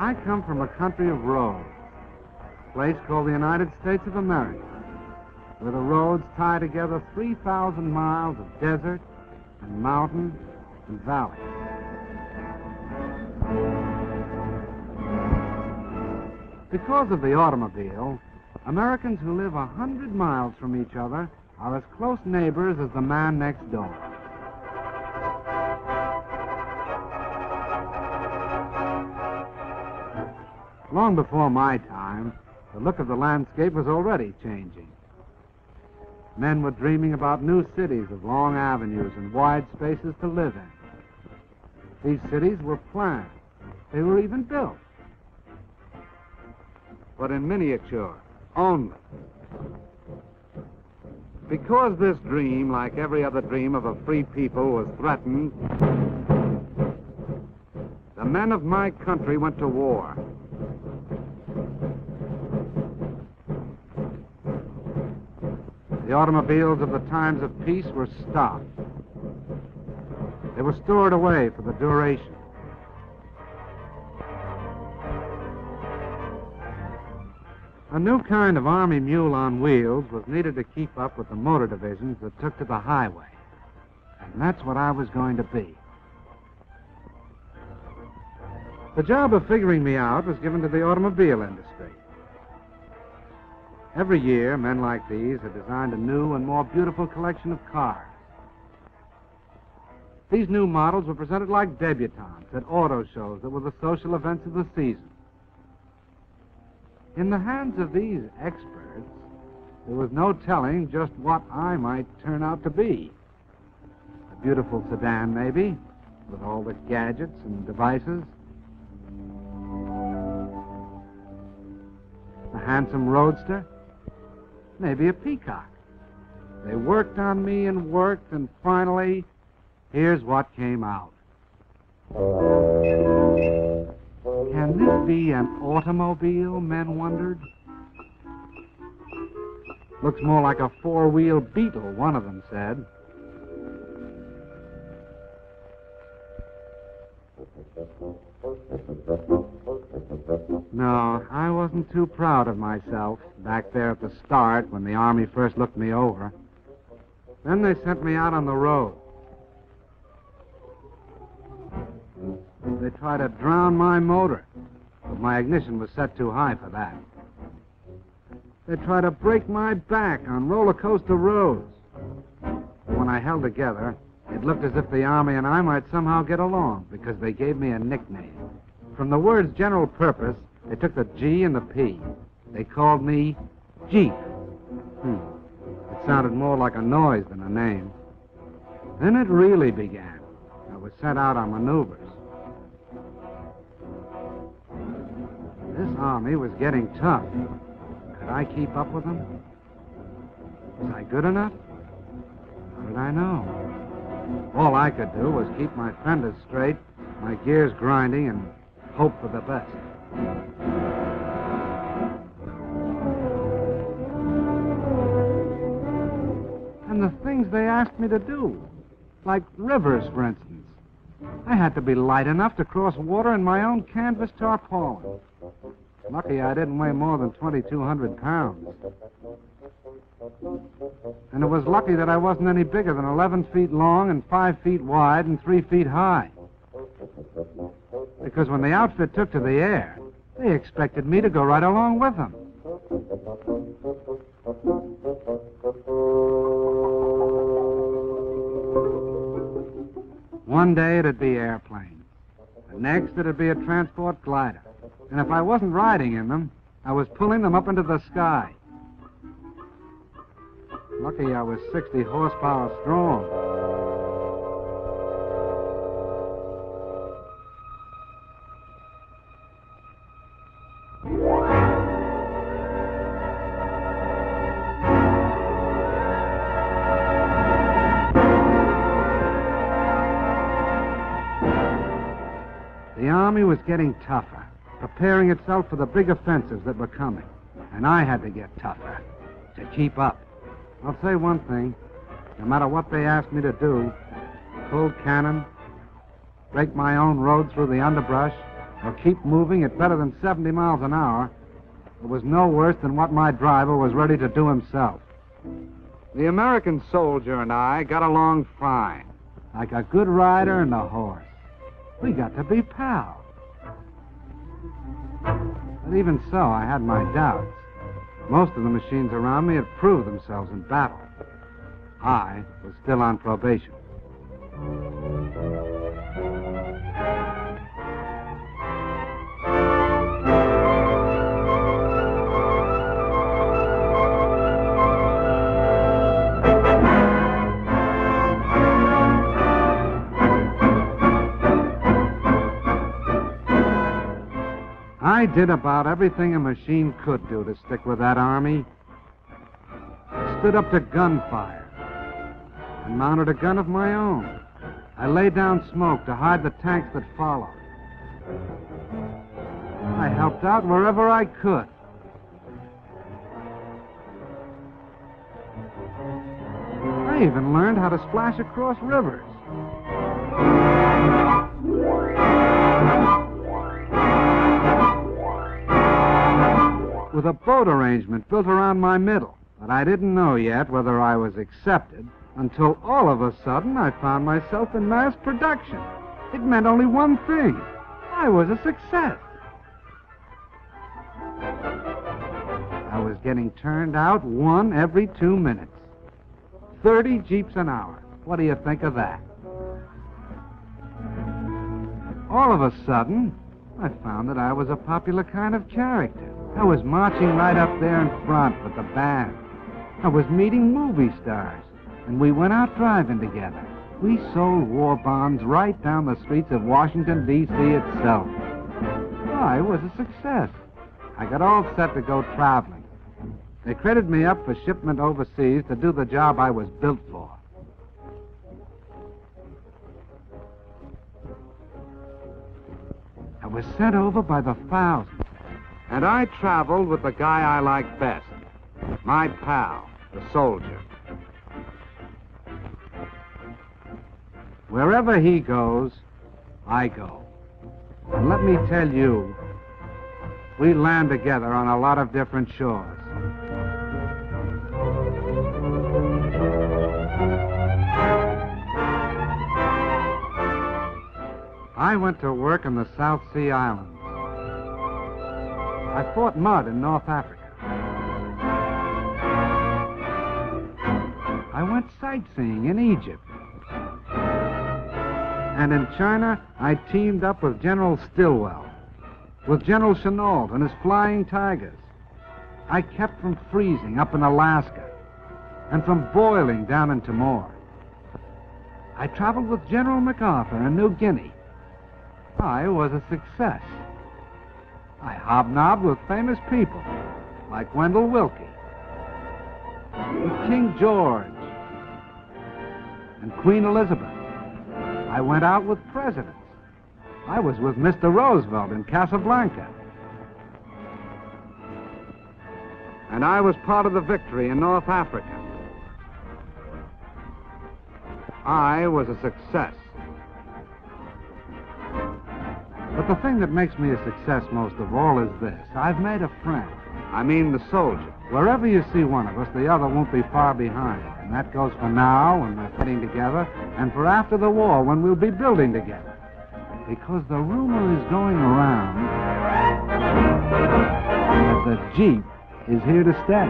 I come from a country of roads, a place called the United States of America, where the roads tie together 3,000 miles of desert and mountain and valley. Because of the automobile, Americans who live 100 miles from each other are as close neighbors as the man next door. Long before my time, the look of the landscape was already changing. Men were dreaming about new cities of long avenues and wide spaces to live in. These cities were planned. They were even built. But in miniature, only. Because this dream, like every other dream of a free people, was threatened, the men of my country went to war. The automobiles of the times of peace were stopped. They were stored away for the duration. A new kind of army mule on wheels was needed to keep up with the motor divisions that took to the highway. And that's what I was going to be. The job of figuring me out was given to the automobile industry. Every year, men like these had designed a new and more beautiful collection of cars. These new models were presented like debutantes at auto shows that were the social events of the season. In the hands of these experts, there was no telling just what I might turn out to be. A beautiful sedan, maybe, with all the gadgets and devices. A handsome roadster. Maybe a peacock. They worked on me and worked, and finally, here's what came out. Can this be an automobile, men wondered? Looks more like a four-wheel Beetle, one of them said. No, I wasn't too proud of myself back there at the start when the Army first looked me over. Then they sent me out on the road. They tried to drown my motor, but my ignition was set too high for that. They tried to break my back on roller coaster roads. When I held together, it looked as if the Army and I might somehow get along, because they gave me a nickname. From the words general purpose, they took the G and the P. They called me Jeep. It sounded more like a noise than a name. Then it really began. I was sent out on maneuvers. This Army was getting tough. Could I keep up with them? Was I good enough? How did I know? All I could do was keep my fenders straight, my gears grinding, and hope for the best. And the things they asked me to do, like rivers, for instance. I had to be light enough to cross water in my own canvas tarpaulin. Lucky I didn't weigh more than 2,200 pounds. And it was lucky that I wasn't any bigger than 11 feet long and 5 feet wide and 3 feet high. Because when the outfit took to the air, they expected me to go right along with them. One day it'd be airplanes. The next it'd be a transport glider. And if I wasn't riding in them, I was pulling them up into the sky. Lucky I was 60 horsepower strong. The Army was getting tougher, preparing itself for the big offensives that were coming. And I had to get tougher to keep up. I'll say one thing. No matter what they asked me to do, pull cannon, break my own road through the underbrush, or keep moving at better than 70 miles an hour, it was no worse than what my driver was ready to do himself. The American soldier and I got along fine, like a good rider and a horse. We got to be pals. But even so, I had my doubts. Most of the machines around me had proved themselves in battle. I was still on probation. I did about everything a machine could do to stick with that army. Stood up to gunfire and mounted a gun of my own. I laid down smoke to hide the tanks that followed. I helped out wherever I could. I even learned how to splash across rivers. With a boat arrangement built around my middle. But I didn't know yet whether I was accepted until all of a sudden I found myself in mass production. It meant only one thing. I was a success. I was getting turned out 1 every 2 minutes. 30 Jeeps an hour. What do you think of that? All of a sudden, I found that I was a popular kind of character. I was marching right up there in front with the band. I was meeting movie stars, and we went out driving together. We sold war bonds right down the streets of Washington, D.C. itself. I was a success. I got all set to go traveling. They credited me up for shipment overseas to do the job I was built for. I was sent over by the thousands. And I traveled with the guy I liked best, my pal, the soldier. Wherever he goes, I go. And let me tell you, we land together on a lot of different shores. I went to work in the South Sea Islands. I fought mud in North Africa. I went sightseeing in Egypt. And in China, I teamed up with General Stilwell, with General Chennault and his Flying Tigers. I kept from freezing up in Alaska and from boiling down in Timor. I traveled with General MacArthur in New Guinea. I was a success. I hobnobbed with famous people like Wendell Willkie, with King George, and Queen Elizabeth. I went out with presidents. I was with Mr. Roosevelt in Casablanca. And I was part of the victory in North Africa. I was a success. But the thing that makes me a success most of all is this. I've made a friend. I mean the soldier. Wherever you see one of us, the other won't be far behind. And that goes for now, when we're fighting together, and for after the war, when we'll be building together. Because the rumor is going around that the Jeep is here to stay.